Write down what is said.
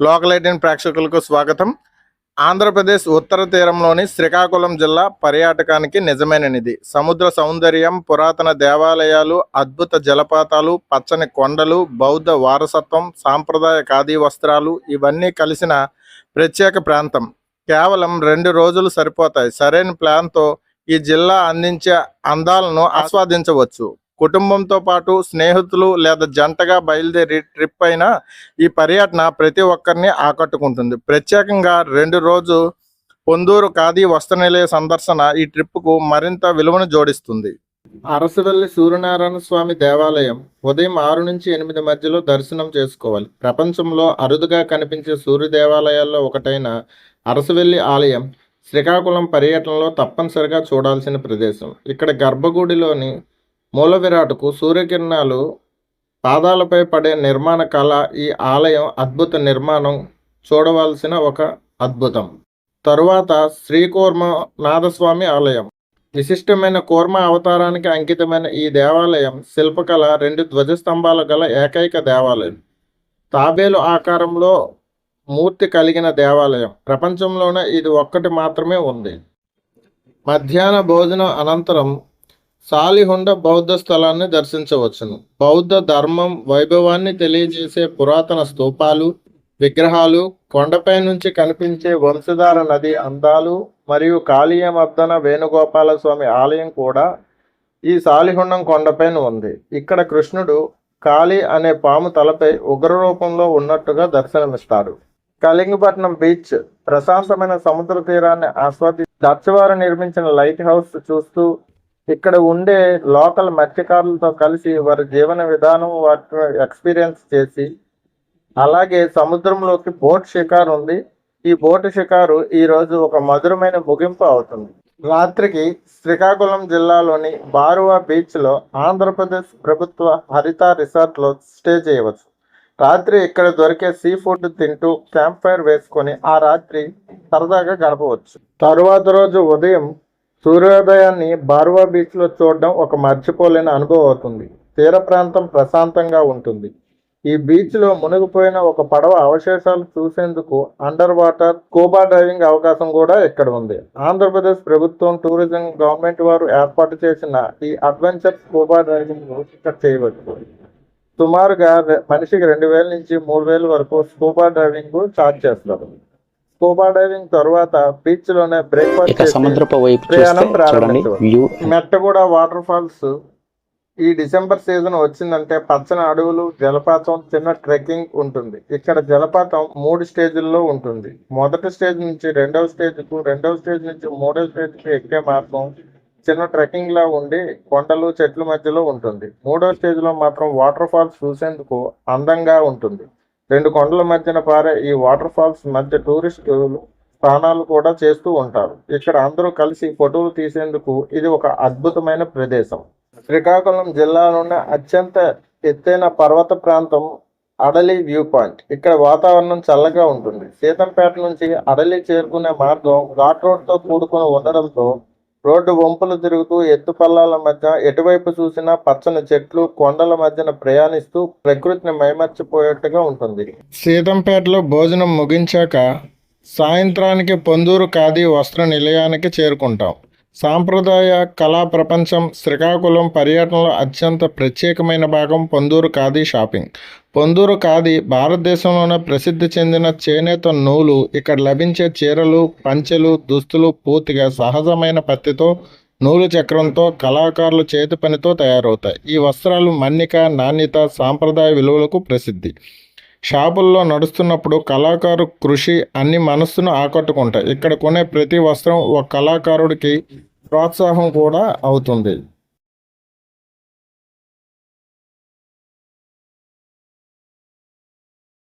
Local 18 ప్రేక్షకులకు స్వాగతం. ఆంధ్రప్రదేశ్ ఉత్తర తీరంలోని శ్రీకాకుళం జిల్లా పర్యాటకానికి నిజమైన నిధి. సముద్ర సౌందర్యం, పురాతన దేవాలయాలు, అద్భుత జలపాతాలు, పచ్చని కొండలు, బౌద్ధ వారసత్వం, సాంప్రదాయ ఖాదీ వస్త్రాలు ఇవన్నీ కలిసిన ప్రత్యేక ప్రాంతం. కేవలం 2 రోజులు సరిపోతాయి. సరైన ప్లాన్తో ఈ జిల్లా అందించే అందాలను ఆస్వాదించవచ్చు. కుటుంబంతో పాటు స్నేహితులు లేదా జంటగా బయలుదేరి ట్రిప్ అయినా ఈ పర్యటన ప్రతి ఒక్కరిని ఆకట్టుకుంటుంది. ప్రత్యేకంగా 2 రోజు పొందూరు ఖాదీ వస్త్రనిలయ సందర్శన ఈ ట్రిప్కు మరింత విలువను జోడిస్తుంది. అరసవల్లి సూర్యనారాయణ స్వామి దేవాలయం ఉదయం 6 నుంచి 8 మధ్యలో దర్శనం చేసుకోవాలి. ప్రపంచంలో అరుదుగా కనిపించే సూర్య దేవాలయాల్లో ఒకటైన అరసవల్లి ఆలయం శ్రీకాకుళం పర్యటనలో తప్పనిసరిగా చూడాల్సిన ప్రదేశం. ఇక్కడ గర్భగుడిలోని మూల విరాట్కు సూర్యకిరణాలు పాదాలపై పడే నిర్మాణ కళ, ఈ ఆలయం అద్భుత నిర్మాణం చూడవలసిన ఒక అద్భుతం. తరువాత శ్రీకూర్మనాథస్వామి ఆలయం. విశిష్టమైన కూర్మ అవతారానికి అంకితమైన ఈ దేవాలయం శిల్పకళ 2 ధ్వజస్తంభాలు గల ఏకైక దేవాలయం. తాబేలు ఆకారంలో మూర్తి కలిగిన దేవాలయం. ప్రపంచంలోనే ఇది ఒక్కటి మాత్రమే ఉంది. మధ్యాహ్న భోజనం అనంతరం సాలిహొండ బౌద్ధ స్థలాన్ని దర్శించవచ్చును. బౌద్ధ ధర్మం వైభవాన్ని తెలియజేసే పురాతన స్తూపాలు, విగ్రహాలు, కొండపై నుంచి కనిపించే వంశధార నది అందాలు మరియు కాళీయమర్దన వేణుగోపాల స్వామి ఆలయం కూడా ఈ సాలిహొండం కొండపైన ఉంది. ఇక్కడ కృష్ణుడు కాళీ అనే పాము తలపై ఉగ్ర రూపంలో ఉన్నట్టుగా దర్శనమిస్తాడు. కళింగపట్నం బీచ్ ప్రశాంతమైన సముద్ర తీరాన్ని డచ్వారు నిర్మించిన లైట్ హౌస్ చూస్తూ ఇక్కడ ఉండే లోకల్ మత్స్యకారులతో కలిసి వారి జీవన విధానం వాటిని ఎక్స్పీరియన్స్ చేసి, అలాగే సముద్రంలోకి బోట్ షికారు ఉంది. ఈ బోట్ షికారు ఈరోజు ఒక మధురమైన ముగింపు అవుతుంది. రాత్రికి శ్రీకాకుళం జిల్లాలోని బారువా బీచ్లో ఆంధ్రప్రదేశ్ ప్రభుత్వ హరిత రిసార్ట్లో స్టే చేయవచ్చు. రాత్రి ఇక్కడ దొరికే సీ ఫుడ్ తింటూ క్యాంప్ ఫైర్ వేసుకొని ఆ రాత్రి సరదాగా గడపవచ్చు. తరువాత రోజు ఉదయం సూర్యోదయాన్ని బారువా బీచ్లో చూడడం ఒక మర్చిపోలేని అనుభవం అవుతుంది. తీర ప్రాంతం ప్రశాంతంగా ఉంటుంది. ఈ బీచ్లో మునిగిపోయిన ఒక పడవ అవశేషాలు చూసేందుకు అండర్ వాటర్ స్కూబా డైవింగ్ అవకాశం కూడా ఇక్కడ ఉంది. ఆంధ్రప్రదేశ్ ప్రభుత్వం టూరిజం గవర్నమెంట్ వారు ఏర్పాటు చేసిన ఈ అడ్వెంచర్ స్కూబా డైవింగ్ ఇక్కడ చేయవచ్చు. సుమారుగా మనిషికి 2000 నుంచి 3000 వరకు స్కూబా డైవింగ్ ఛార్జ్ చేస్తారు. స్కూబా డైవింగ్ తర్వాత బీచ్ లోనే బ్రేక్ఫాస్ట్ ప్రయాణం ప్రారంభించవచ్చు. మెట్టగూడ వాటర్ ఫాల్స్ ఈ డిసెంబర్ సీజన్ వచ్చిందంటే పచ్చని అడవులు, జలపాతం, చిన్న ట్రెక్కింగ్ ఉంటుంది. ఇక్కడ జలపాతం 3 స్టేజ్ల్లో ఉంటుంది. మొదటి స్టేజ్ నుంచి 2వ స్టేజ్కు, 2వ స్టేజ్ నుంచి 3వ స్టేజ్కి ఎక్కే మార్గం చిన్న ట్రెక్కింగ్ లా ఉండి కొండలు చెట్ల మధ్యలో ఉంటుంది. 3వ స్టేజ్ లో మాత్రం వాటర్ ఫాల్స్ చూసేందుకు అందంగా ఉంటుంది. 2 కొండల మధ్యన పారే ఈ వాటర్ ఫాల్స్ మధ్య టూరిస్టులు స్నానాలు కూడా చేస్తూ ఉంటారు. ఇక్కడ అందరూ కలిసి ఫోటోలు తీసేందుకు ఇది ఒక అద్భుతమైన ప్రదేశం. శ్రీకాకుళం జిల్లాలోని అత్యంత ఎత్తైన పర్వత ప్రాంతం అడలి వ్యూ పాయింట్. ఇక్కడ వాతావరణం చల్లగా ఉంటుంది. సీతంపేట నుంచి అడలి చేరుకునే మార్గం ఘాట్ రోడ్తో కూడుకుని ఉండడంతో రోడ్డు వంపులు తిరుగుతూ ఎత్తుపల్లాల మధ్య ఎటువైపు చూసినా పచ్చని చెట్లు, కొండల మధ్యన ప్రయాణిస్తూ ప్రకృతిని మైమర్చిపోయేట్టుగా ఉంటుంది. సీతంపేటలో భోజనం ముగించాక సాయంత్రానికి పొందూరు ఖాదీ వస్త్ర నిలయానికి చేరుకుంటాం. సాంప్రదాయ కళా ప్రపంచం శ్రీకాకుళం పర్యటనలో అత్యంత ప్రత్యేకమైన భాగం పొందూరు ఖాదీ షాపింగ్. పొందూరు ఖాదీ భారతదేశంలోనే ప్రసిద్ధి చెందిన చేనేత నూలు. ఇక్కడ లభించే చీరలు, పంచెలు, దుస్తులు పూర్తిగా సహజమైన పత్తితో, నూలు చక్రంతో, కళాకారుల చేతి పనితో తయారవుతాయి. ఈ వస్త్రాలు మన్నిక, నాణ్యత, సాంప్రదాయ విలువలకు ప్రసిద్ధి. షాపుల్లో నడుస్తున్నప్పుడు కళాకారు కృషి అన్ని మనస్సును ఆకట్టుకుంటాయి. ఇక్కడ కొనే ప్రతి వస్త్రం ఒక కళాకారుడికి ప్రోత్సాహం కూడా అవుతుంది.